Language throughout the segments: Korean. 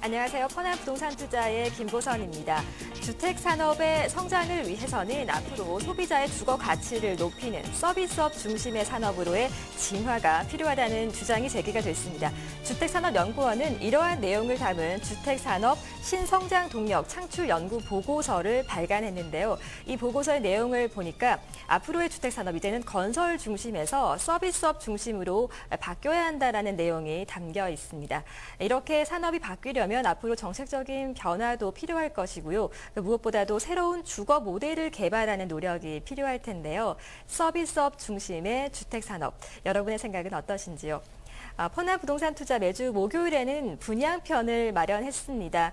안녕하세요. 포나부동산투자의 김보선입니다. 주택산업의 성장을 위해서는 앞으로 소비자의 주거 가치를 높이는 서비스업 중심의 산업으로의 진화가 필요하다는 주장이 제기가 됐습니다. 주택산업연구원은 이러한 내용을 담은 주택산업 신성장 동력 창출 연구 보고서를 발간했는데요. 이 보고서의 내용을 보니까 앞으로의 주택산업 이제는 건설 중심에서 서비스업 중심으로 바뀌어야 한다는 내용이 담겨 있습니다. 이렇게 산업이 바뀌려면 앞으로 정책적인 변화도 필요할 것이고요. 무엇보다도 새로운 주거 모델을 개발하는 노력이 필요할 텐데요. 서비스업 중심의 주택산업, 여러분의 생각은 어떠신지요? 포나부동산 투자 매주 목요일에는 분양편을 마련했습니다.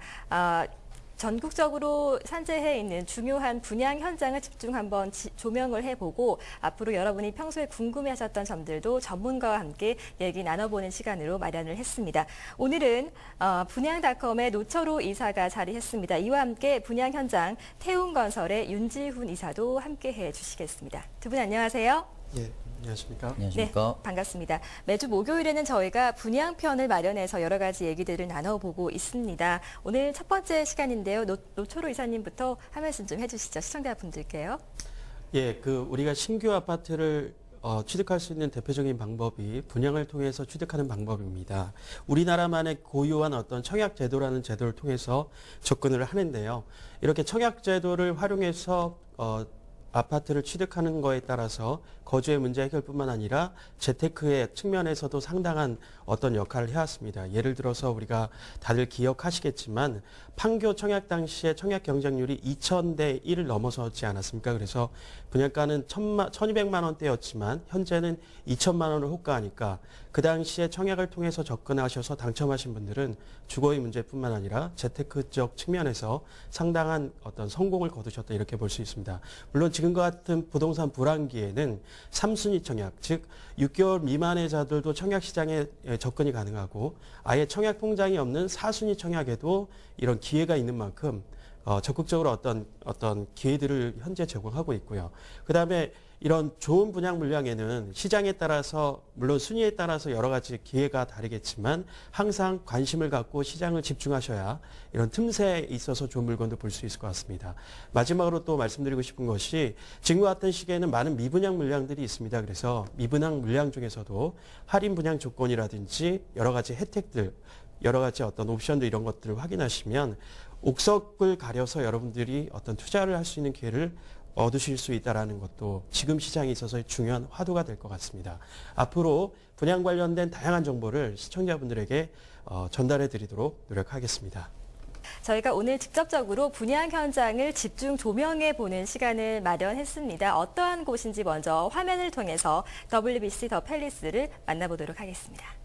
전국적으로 산재해 있는 중요한 분양 현장을 집중 한번 조명을 해보고 앞으로 여러분이 평소에 궁금해하셨던 점들도 전문가와 함께 얘기 나눠보는 시간으로 마련을 했습니다. 오늘은 분양닷컴의 노철호 이사가 자리했습니다. 이와 함께 분양 현장 태웅건설의 윤지훈 이사도 함께해 주시겠습니다. 두 분 안녕하세요. 예, 안녕하십니까? 네, 반갑습니다. 매주 목요일에는 저희가 분양편을 마련해서 여러 가지 얘기들을 나눠보고 있습니다. 오늘 첫 번째 시간인데요. 노철호 이사님부터 한 말씀 좀 해주시죠. 시청자분들께요. 예, 우리가 신규 아파트를 취득할 수 있는 대표적인 방법이 분양을 통해서 취득하는 방법입니다. 우리나라만의 고유한 어떤 청약제도라는 제도를 통해서 접근을 하는데요. 이렇게 청약제도를 활용해서 아파트를 취득하는 거에 따라서 거주의 문제 해결뿐만 아니라 재테크의 측면에서도 상당한 어떤 역할을 해왔습니다. 예를 들어서 우리가 다들 기억하시겠지만 판교 청약 당시에 청약 경쟁률이 2,000대 1을 넘어서지 않았습니까? 그래서 분양가는 1,200만 원대였지만 현재는 2,000만 원을 호가하니까 그 당시에 청약을 통해서 접근하셔서 당첨하신 분들은 주거의 문제뿐만 아니라 재테크적 측면에서 상당한 어떤 성공을 거두셨다 이렇게 볼 수 있습니다. 물론 지금과 같은 부동산 불황기에는 3순위 청약, 즉 6개월 미만의 자들도 청약 시장에 접근이 가능하고 아예 청약 통장이 없는 4순위 청약에도 이런 기회가 있는 만큼 적극적으로 어떤 기회들을 현재 제공하고 있고요. 그다음에 이런 좋은 분양 물량에는 시장에 따라서 물론 순위에 따라서 여러 가지 기회가 다르겠지만 항상 관심을 갖고 시장을 집중하셔야 이런 틈새에 있어서 좋은 물건도 볼 수 있을 것 같습니다. 마지막으로 또 말씀드리고 싶은 것이 지금과 같은 시기에는 많은 미분양 물량들이 있습니다. 그래서 미분양 물량 중에서도 할인 분양 조건이라든지 여러 가지 혜택들, 여러 가지 어떤 옵션들 이런 것들을 확인하시면 옥석을 가려서 여러분들이 어떤 투자를 할 수 있는 기회를 얻으실 수 있다는 것도 지금 시장에 있어서 중요한 화두가 될 것 같습니다. 앞으로 분양 관련된 다양한 정보를 시청자분들에게 전달해 드리도록 노력하겠습니다. 저희가 오늘 직접적으로 분양 현장을 집중 조명해 보는 시간을 마련했습니다. 어떠한 곳인지 먼저 화면을 통해서 WBC 더 팰리스를 만나보도록 하겠습니다.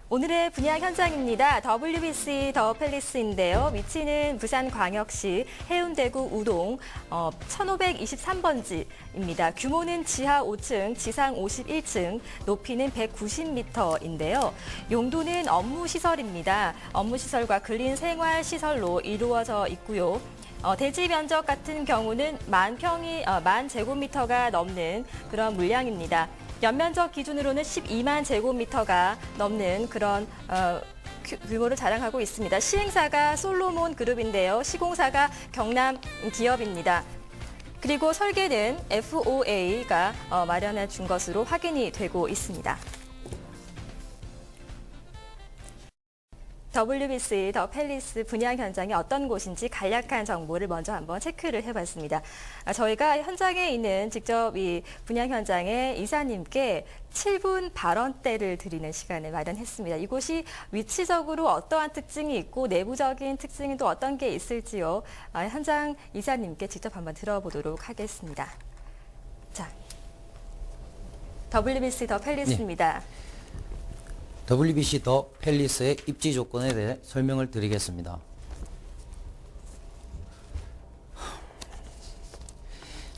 오늘의 분양 현장입니다. WBC 더 팰리스인데요. 위치는 부산광역시 해운대구 우동 1523번지입니다. 규모는 지하 5층, 지상 51층, 높이는 190m인데요. 용도는 업무시설입니다. 업무시설과 근린생활시설로 이루어져 있고요. 대지 면적 같은 경우는 10,000 제곱미터가 넘는 그런 물량입니다. 연면적 기준으로는 12만 제곱미터가 넘는 그런 규모를 자랑하고 있습니다. 시행사가 솔로몬 그룹인데요. 시공사가 경남 기업입니다. 그리고 설계는 FOA가 마련해 준 것으로 확인이 되고 있습니다. WBC 더 팰리스 분양 현장이 어떤 곳인지 간략한 정보를 먼저 한번 체크를 해봤습니다. 저희가 현장에 있는 직접 이 분양 현장의 이사님께 7분 발언대를 드리는 시간을 마련했습니다. 이곳이 위치적으로 어떠한 특징이 있고 내부적인 특징이 또 어떤 게 있을지요. 현장 이사님께 직접 한번 들어보도록 하겠습니다. 자, WBC 더 팰리스입니다. 네. WBC 더 팰리스의 입지 조건에 대해 설명을 드리겠습니다.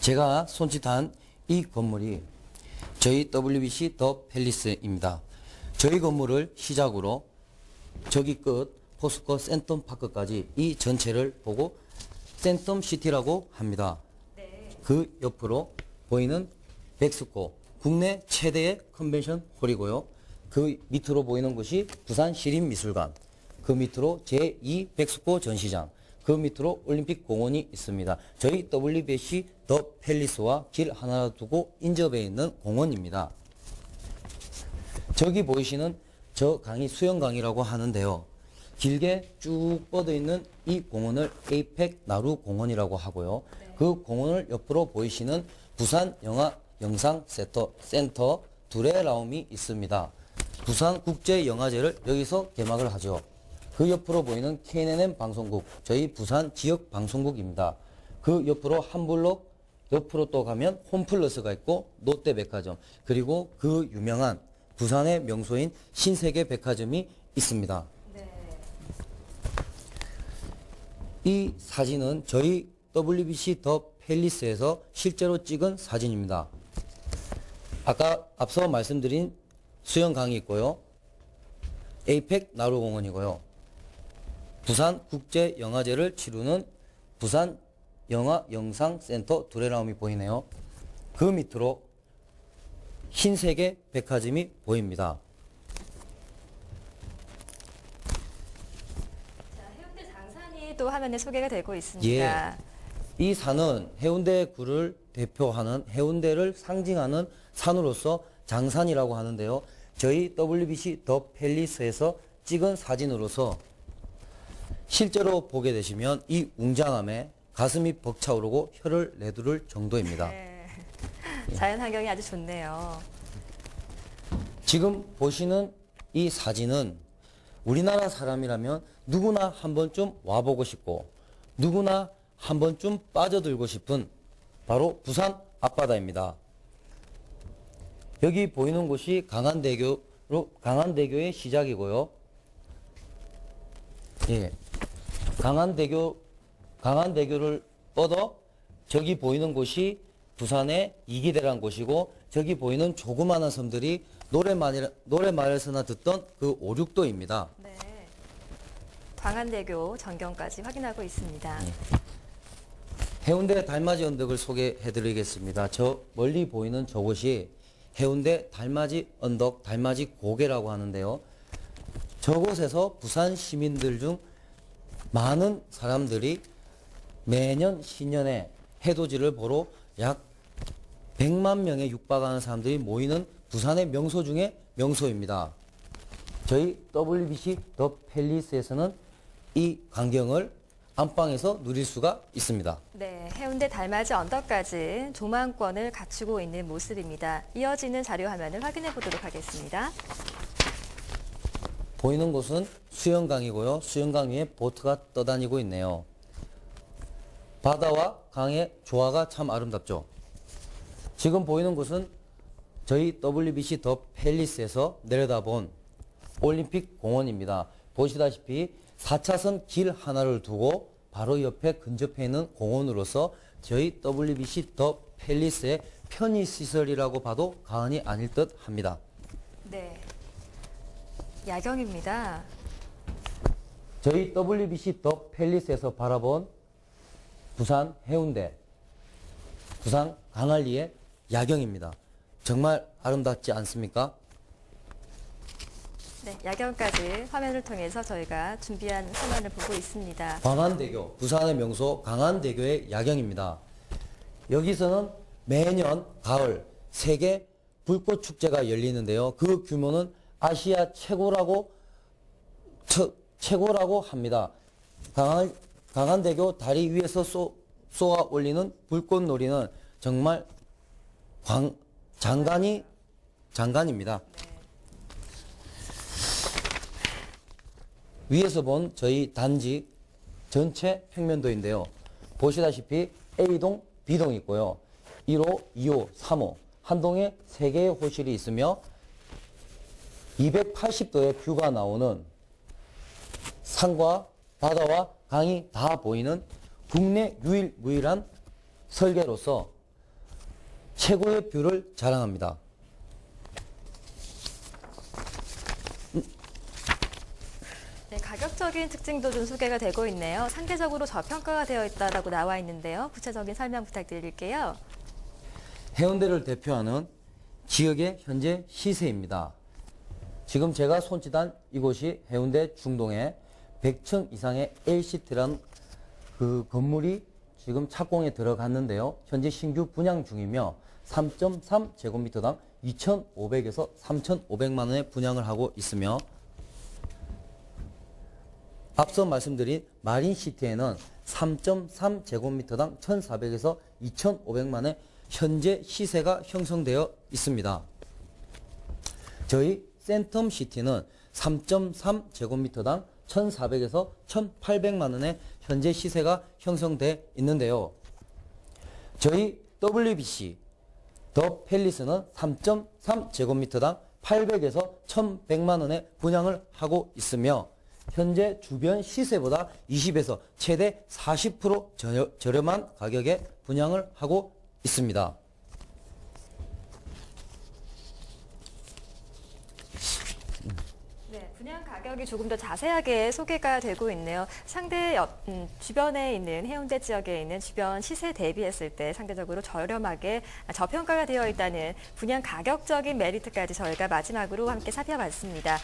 제가 손짓한 이 건물이 저희 WBC 더 팰리스입니다. 저희 건물을 시작으로 저기 끝 포스코 센텀파크까지 이 전체를 보고 센텀시티라고 합니다. 네. 그 옆으로 보이는 백스코 국내 최대의 컨벤션 홀이고요. 그 밑으로 보이는 것이 부산 시립미술관, 그 밑으로 제2 백스코 전시장, 그 밑으로 올림픽 공원이 있습니다. 저희 WBC 더 팰리스와 길 하나 두고 인접해 있는 공원입니다. 저기 보이시는 저 강이 수영강이라고 하는데요. 길게 쭉 뻗어 있는 이 공원을 에이펙 나루 공원이라고 하고요. 그 공원을 옆으로 보이시는 부산 영화 영상 센터 두레라움이 있습니다. 부산 국제영화제를 여기서 개막을 하죠. 그 옆으로 보이는 KNN 방송국, 저희 부산 지역 방송국입니다. 그 옆으로 한 블록 옆으로 또 가면 홈플러스가 있고 롯데백화점, 그리고 그 유명한 부산의 명소인 신세계백화점이 있습니다. 이 사진은 저희 WBC 더 팰리스에서 실제로 찍은 사진입니다. 아까 앞서 말씀드린 수영강이 있고요. 에이펙 나루공원이고요. 부산 국제영화제를 치르는 부산 영화영상센터 두레라움이 보이네요. 그 밑으로 흰색의 백화점이 보입니다. 자, 해운대 장산이 또 화면에 소개가 되고 있습니다. 예. 이 산은 해운대구를 대표하는, 해운대를 상징하는 산으로서 장산이라고 하는데요. 저희 WBC 더 팰리스에서 찍은 사진으로서 실제로 보게 되시면 이 웅장함에 가슴이 벅차오르고 혀를 내두를 정도입니다. 네. 자연 환경이 아주 좋네요. 지금 보시는 이 사진은 우리나라 사람이라면 누구나 한 번쯤 와보고 싶고 누구나 한 번쯤 빠져들고 싶은 바로 부산 앞바다입니다. 여기 보이는 곳이 강한대교의 시작이고요. 예, 강한대교를 뻗어 저기 보이는 곳이 부산의 이기대라는 곳이고, 저기 보이는 조그마한 섬들이 노래말에서나 듣던 그 오륙도입니다. 네. 광안대교 전경까지 확인하고 있습니다. 해운대 달맞이 언덕을 소개해 드리겠습니다. 저 멀리 보이는 저곳이 해운대 달맞이 언덕, 달맞이 고개라고 하는데요. 저곳에서 부산 시민들 중 많은 사람들이 매년 신년에 해돋이를 보러 약 100만 명에 육박하는 사람들이 모이는 부산의 명소 중에 명소입니다. 저희 WBC 더 팰리스에서는 이 광경을 안방에서 누릴 수가 있습니다. 네, 해운대 달맞이 언덕까지 조망권을 갖추고 있는 모습입니다. 이어지는 자료 화면을 확인해 보도록 하겠습니다. 보이는 곳은 수영강이고요. 수영강 위에 보트가 떠다니고 있네요. 바다와 강의 조화가 참 아름답죠. 지금 보이는 곳은 저희 WBC 더 팰리스에서 내려다본 올림픽 공원입니다. 보시다시피 4차선 길 하나를 두고 바로 옆에 근접해 있는 공원으로서 저희 WBC 더 팰리스의 편의시설이라고 봐도 과언이 아닐 듯 합니다. 네, 야경입니다. 저희 WBC 더 팰리스에서 바라본 부산 해운대, 부산 강안리의 야경입니다. 정말 아름답지 않습니까? 네, 야경까지 화면을 통해서 저희가 준비한 화면을 보고 있습니다. 광안대교, 부산의 명소 광안대교의 야경입니다. 여기서는 매년 가을 세계 불꽃축제가 열리는데요. 그 규모는 아시아 최고라고 합니다. 강안대교 다리 위에서 쏘아 올리는 불꽃놀이는 정말 장관입니다. 위에서 본 저희 단지 전체 평면도인데요. 보시다시피 A동, B동이 있고요. 1호, 2호, 3호 한 동에 3개의 호실이 있으며 280도의 뷰가 나오는 산과 바다와 강이 다 보이는 국내 유일무이한 설계로서 최고의 뷰를 자랑합니다. 네, 가격적인 특징도 좀 소개가 되고 있네요. 상대적으로 저평가가 되어 있다고 나와 있는데요. 구체적인 설명 부탁드릴게요. 해운대를 대표하는 지역의 현재 시세입니다. 지금 제가 손짓한 이곳이 해운대 중동의 100층 이상의 LCT라는 그 건물이 지금 착공에 들어갔는데요. 현재 신규 분양 중이며 3.3제곱미터당 2,500에서 3,500만 원에 분양을 하고 있으며 앞서 말씀드린 마린시티에는 3.3제곱미터당 1,400에서 2,500만 원의 현재 시세가 형성되어 있습니다. 저희 센텀시티는 3.3제곱미터당 1,400에서 1,800만 원의 현재 시세가 형성되어 있는데요. 저희 WBC 더 팰리스는 3.3제곱미터당 800에서 1,100만 원에 분양을 하고 있으며 현재 주변 시세보다 20에서 최대 40% 저렴한 가격에 분양을 하고 있습니다. 네, 분양 가격이 조금 더 자세하게 소개가 되고 있네요. 주변에 있는 해운대 지역에 있는 주변 시세 대비했을 때 상대적으로 저렴하게 저평가가 되어 있다는 분양 가격적인 메리트까지 저희가 마지막으로 함께 살펴봤습니다.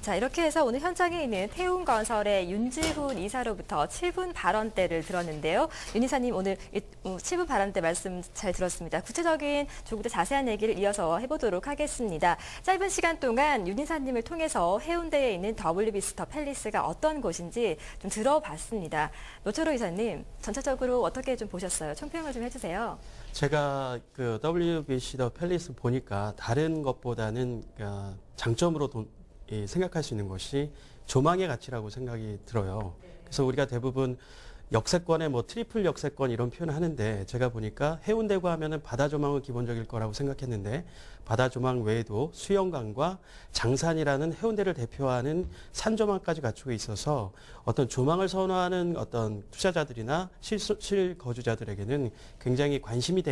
자, 이렇게 해서 오늘 현장에 있는 태웅건설의 윤지훈 이사로부터 7분 발언대를 들었는데요. 윤 이사님 오늘 7분 발언대 말씀 잘 들었습니다. 구체적인 조금 더 자세한 얘기를 이어서 해보도록 하겠습니다. 짧은 시간 동안 윤 이사님을 통해서 해운대에 있는 WBC 더 팰리스가 어떤 곳인지 좀 들어봤습니다. 노철호 이사님, 전체적으로 어떻게 좀 보셨어요? 총평을 좀 해주세요. 제가 그 WBC 더 팰리스 보니까 다른 것보다는 장점으로 생각할 수 있는 것이 조망의 가치라고 생각이 들어요. 그래서 우리가 대부분 역세권에 뭐 트리플 역세권 이런 표현을 하는데 제가 보니까 해운대구 하면은 바다 조망은 기본적일 거라고 생각했는데 바다 조망 외에도 수영강과 장산이라는 해운대를 대표하는 산 조망까지 갖추고 있어서 어떤 조망을 선호하는 어떤 투자자들이나 실거주자들에게는 굉장히 관심의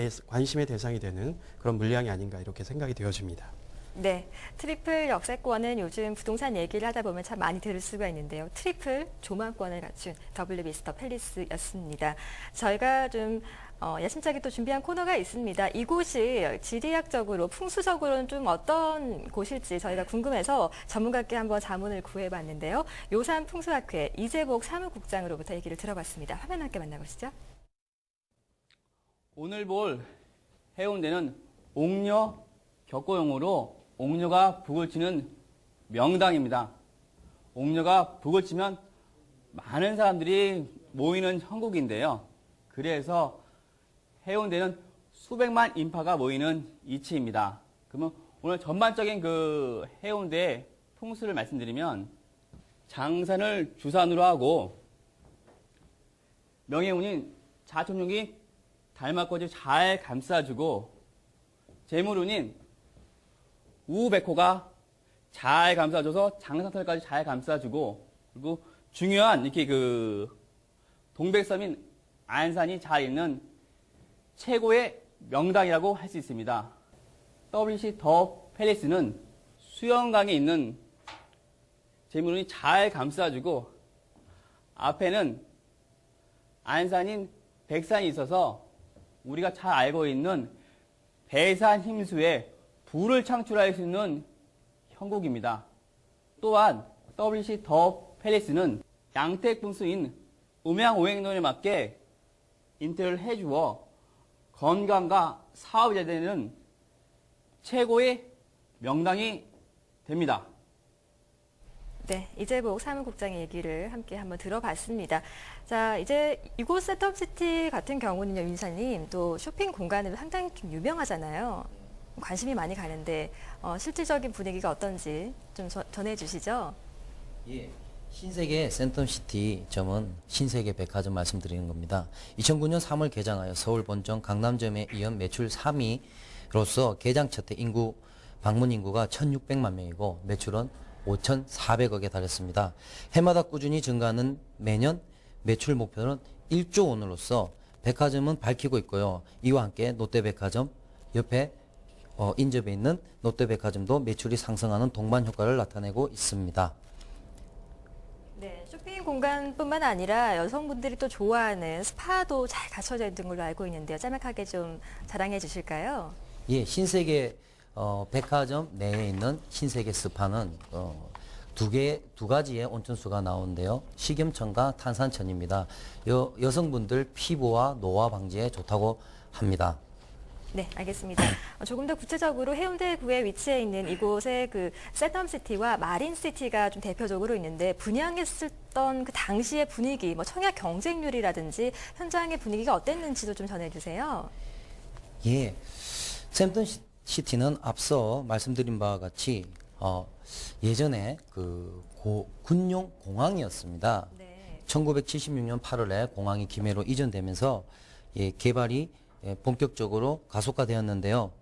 대상이 되는 그런 물량이 아닌가 이렇게 생각이 되어집니다. 네, 트리플 역세권은 요즘 부동산 얘기를 하다 보면 참 많이 들을 수가 있는데요. 트리플 조망권을 갖춘 WBC 더 팰리스였습니다. 저희가 좀 야심차게 또 준비한 코너가 있습니다. 이곳이 지리학적으로, 풍수적으로는 좀 어떤 곳일지 저희가 궁금해서 전문가께 한번 자문을 구해봤는데요. 요산풍수학회 이재복 사무국장으로부터 얘기를 들어봤습니다. 화면 함께 만나보시죠. 오늘 볼 해운대는 옥녀 격고용어로 옥녀가 북을 치는 명당입니다. 옥녀가 북을 치면 많은 사람들이 모이는 형국인데요. 그래서 해운대는 수백만 인파가 모이는 이치입니다. 그러면 오늘 전반적인 그 해운대 풍수를 말씀드리면 장산을 주산으로 하고 명예운인 자천육이 달맞거지 잘 감싸주고 재물운인 우백호가 잘 감싸줘서 장상털까지 잘 감싸주고 그리고 중요한 이렇게 그 동백섬인 안산이 잘 있는 최고의 명당이라고 할 수 있습니다. WBC 더 팰리스는 수영강에 있는 재물운이 잘 감싸주고 앞에는 안산인 백산이 있어서 우리가 잘 알고 있는 배산 힘수에 불을 창출할 수 있는 형국입니다. 또한 WBC 더 팰리스는 양택 분수인 음양오행론에 맞게 인테리어를 해주어 건강과 사업이 잘 되는 최고의 명당이 됩니다. 네, 이재복 사무국장의 얘기를 함께 한번 들어봤습니다. 자, 이제 이곳 셋업시티 같은 경우는요, 윤 이사님, 또 쇼핑 공간으로 상당히 좀 유명하잖아요. 관심이 많이 가는데 실질적인 분위기가 어떤지 좀 전해주시죠. 예, 신세계 센텀시티 점은 신세계 백화점 말씀드리는 겁니다. 2009년 3월 개장하여 서울 본점 강남점에 이은 매출 3위로서 개장 첫 해 방문 인구가 1,600만 명이고 매출은 5,400억에 달했습니다. 해마다 꾸준히 증가하는 매년 매출 목표는 1조 원으로서 백화점은 밝히고 있고요. 이와 함께 롯데백화점 옆에 인접해 있는 롯데백화점도 매출이 상승하는 동반 효과를 나타내고 있습니다. 네, 쇼핑 공간뿐만 아니라 여성분들이 또 좋아하는 스파도 잘 갖춰져 있는 걸로 알고 있는데요. 짤막하게 좀 자랑해 주실까요? 예, 신세계 백화점 내에 있는 신세계 스파는 두 가지의 온천수가 나오는데요. 식염천과 탄산천입니다. 여성분들 피부와 노화 방지에 좋다고 합니다. 네, 알겠습니다. 조금 더 구체적으로 해운대구에 위치해 있는 이곳의 그 세텀시티와 마린시티가 좀 대표적으로 있는데 분양했었던 그 당시의 분위기, 뭐 청약 경쟁률이라든지 현장의 분위기가 어땠는지도 좀 전해주세요. 예, 샘턴시티는 앞서 말씀드린 바와 같이 예전에 그 군용 공항이었습니다. 네. 1976년 8월에 공항이 김해로 이전되면서 개발이 본격적으로 가속화되었는데요.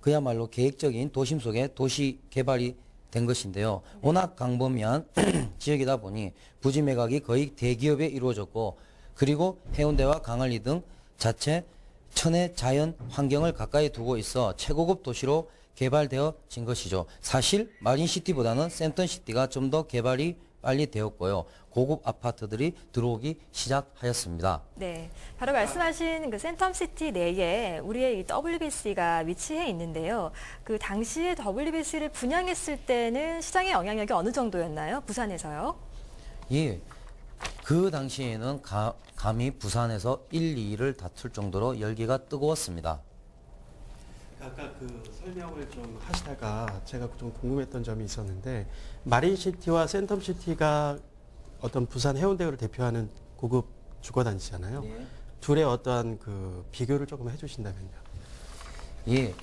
그야말로 계획적인 도심 속에 도시 개발이 된 것인데요. 워낙 광범위한 지역이다 보니 부지 매각이 거의 대기업에 이루어졌고, 그리고 해운대와 강안리 등 자체 천혜 자연 환경을 가까이 두고 있어 최고급 도시로 개발되어진 것이죠. 사실 마린시티보다는 샘턴시티가 좀 더 개발이 빨리 되었고요. 고급 아파트들이 들어오기 시작하였습니다. 네, 바로 말씀하신 그 센텀시티 내에 우리의 이 WBC가 위치해 있는데요. 그 당시에 WBC를 분양했을 때는 시장의 영향력이 어느 정도였나요? 부산에서요? 예, 그 당시에는 감히 부산에서 1, 2위를 다툴 정도로 열기가 뜨거웠습니다. 아까 그 설명을 좀 하시다가 제가 좀 궁금했던 점이 있었는데 마린시티와 센텀시티가 어떤 부산 해운대를 대표하는 고급 주거단지잖아요. 네. 둘의 어떠한 그 비교를 조금 해주신다면요. 예,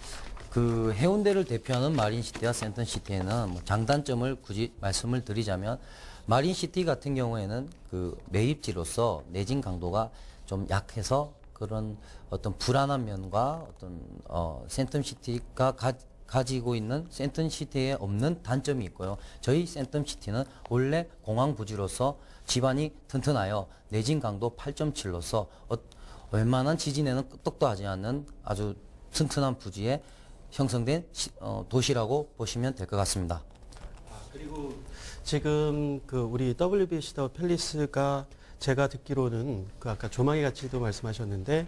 그 해운대를 대표하는 마린시티와 센턴시티에는 뭐 장단점을 굳이 말씀을 드리자면, 마린시티 같은 경우에는 그 매입지로서 내진 강도가 좀 약해서 그런 어떤 불안한 면과 어떤 센텀시티가 가지고 있는 센텀시티에 없는 단점이 있고요. 저희 센텀시티는 원래 공항 부지로서 지반이 튼튼하여 내진 강도 8.7로서 웬만한 지진에는 끄떡도 하지 않는 아주 튼튼한 부지에 형성된 도시라고 보시면 될 것 같습니다. 그리고 지금 그 우리 WBC 더 팰리스가 제가 듣기로는 그 아까 조망의 가치도 말씀하셨는데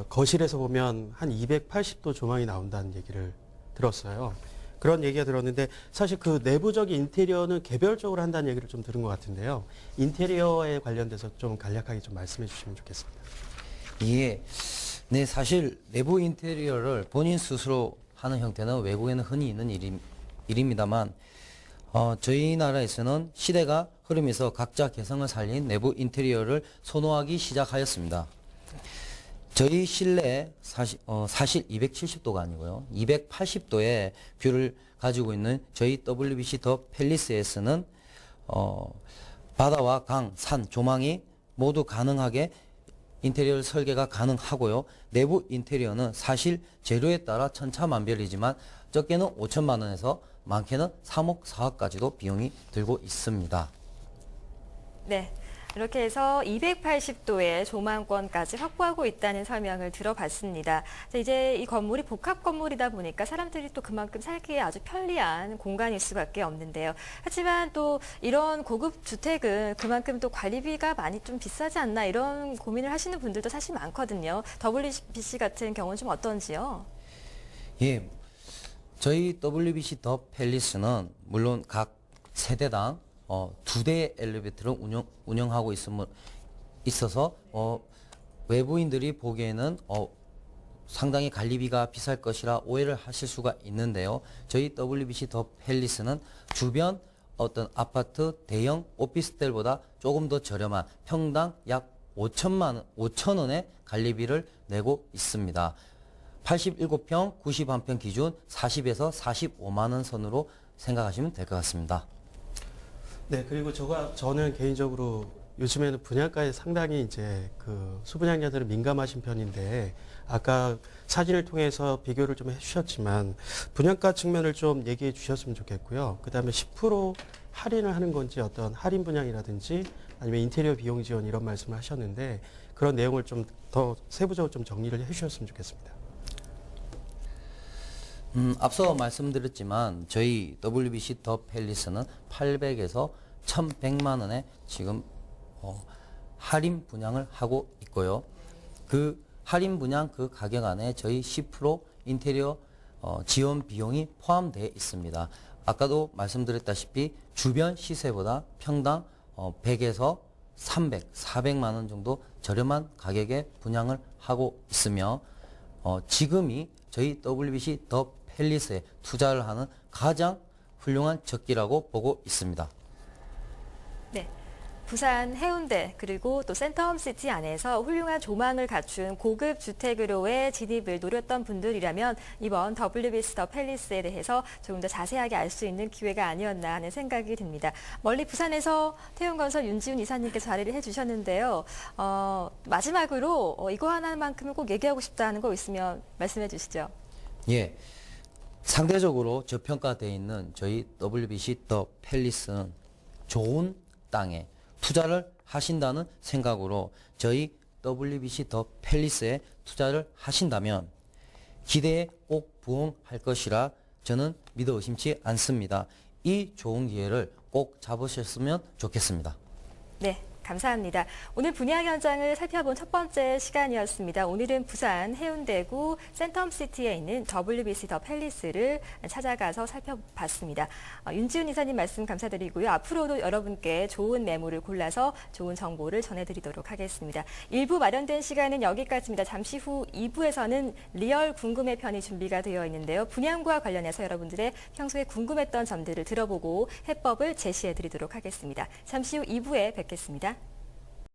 거실에서 보면 한 280도 조망이 나온다는 얘기를 들었어요. 그런 얘기가 들었는데 사실 그 내부적인 인테리어는 개별적으로 한다는 얘기를 좀 들은 것 같은데요. 인테리어에 관련돼서 좀 간략하게 좀 말씀해 주시면 좋겠습니다. 예, 네, 사실 내부 인테리어를 본인 스스로 하는 형태는 외국에는 흔히 있는 일입니다만 저희 나라에서는 시대가 흐르면서 각자 개성을 살린 내부 인테리어를 선호하기 시작하였습니다. 저희 실내에 사실 270도가 아니고요, 280도의 뷰를 가지고 있는 저희 WBC 더 팰리스에서는 바다와 강, 산, 조망이 모두 가능하게 인테리어 설계가 가능하고요. 내부 인테리어는 사실 재료에 따라 천차만별이지만 적게는 5천만 원에서 많게는 3억, 4억까지도 비용이 들고 있습니다. 네. 이렇게 해서 280도의 조망권까지 확보하고 있다는 설명을 들어봤습니다. 자, 이제 이 건물이 복합 건물이다 보니까 사람들이 또 그만큼 살기에 아주 편리한 공간일 수밖에 없는데요. 하지만 또 이런 고급 주택은 그만큼 또 관리비가 많이 좀 비싸지 않나 이런 고민을 하시는 분들도 사실 많거든요. WBC 같은 경우는 좀 어떤지요? 예, 저희 WBC 더 팰리스는 물론 각 세대당 2대의 엘리베이터를 운영하고 있어서 외부인들이 보기에는 상당히 관리비가 비쌀 것이라 오해를 하실 수가 있는데요. 저희 WBC 더 팰리스는 주변 어떤 아파트 대형 오피스텔보다 조금 더 저렴한 평당 약 5천 원의 관리비를 내고 있습니다. 87평, 91평 기준 40에서 45만 원 선으로 생각하시면 될 것 같습니다. 네, 그리고 저는 개인적으로 요즘에는 분양가에 상당히 이제 그 수분양자들은 민감하신 편인데 아까 사진을 통해서 비교를 좀 해주셨지만 분양가 측면을 좀 얘기해 주셨으면 좋겠고요. 그 다음에 10% 할인을 하는 건지 어떤 할인 분양이라든지 아니면 인테리어 비용 지원 이런 말씀을 하셨는데 그런 내용을 좀 더 세부적으로 좀 정리를 해주셨으면 좋겠습니다. 앞서 말씀드렸지만 저희 WBC 더 팰리스는 800에서 1100만 원에 지금 할인 분양을 하고 있고요. 그 할인 분양 그 가격 안에 저희 10% 인테리어 지원 비용이 포함되어 있습니다. 아까도 말씀드렸다시피 주변 시세보다 평당 100에서 300, 400만 원 정도 저렴한 가격에 분양을 하고 있으며 지금이 저희 WBC 더 팰리스에 투자를 하는 가장 훌륭한 적기라고 보고 있습니다. 네. 부산 해운대 그리고 또 센텀시티 안에서 훌륭한 조망을 갖춘 고급 주택으로의 진입을 노렸던 분들이라면 이번 WBC 더 팰리스에 대해서 조금 더 자세하게 알 수 있는 기회가 아니었나 하는 생각이 듭니다. 멀리 부산에서 태운건설 윤지훈 이사님께서 자리를 해주셨는데요. 마지막으로 이거 하나만큼은 꼭 얘기하고 싶다는 거 있으면 말씀해 주시죠. 예. 상대적으로 저평가되어 있는 저희 WBC 더 팰리스는 좋은 땅에 투자를 하신다는 생각으로 저희 WBC 더 팰리스에 투자를 하신다면 기대에 꼭 부응할 것이라 저는 믿어 의심치 않습니다. 이 좋은 기회를 꼭 잡으셨으면 좋겠습니다. 네. 감사합니다. 오늘 분양 현장을 살펴본 첫 번째 시간이었습니다. 오늘은 부산 해운대구 센텀시티에 있는 WBC 더 팰리스를 찾아가서 살펴봤습니다. 윤지훈 이사님 말씀 감사드리고요. 앞으로도 여러분께 좋은 매물을 골라서 좋은 정보를 전해드리도록 하겠습니다. 1부 마련된 시간은 여기까지입니다. 잠시 후 2부에서는 리얼 궁금해 편이 준비가 되어 있는데요. 분양과 관련해서 여러분들의 평소에 궁금했던 점들을 들어보고 해법을 제시해드리도록 하겠습니다. 잠시 후 2부에 뵙겠습니다.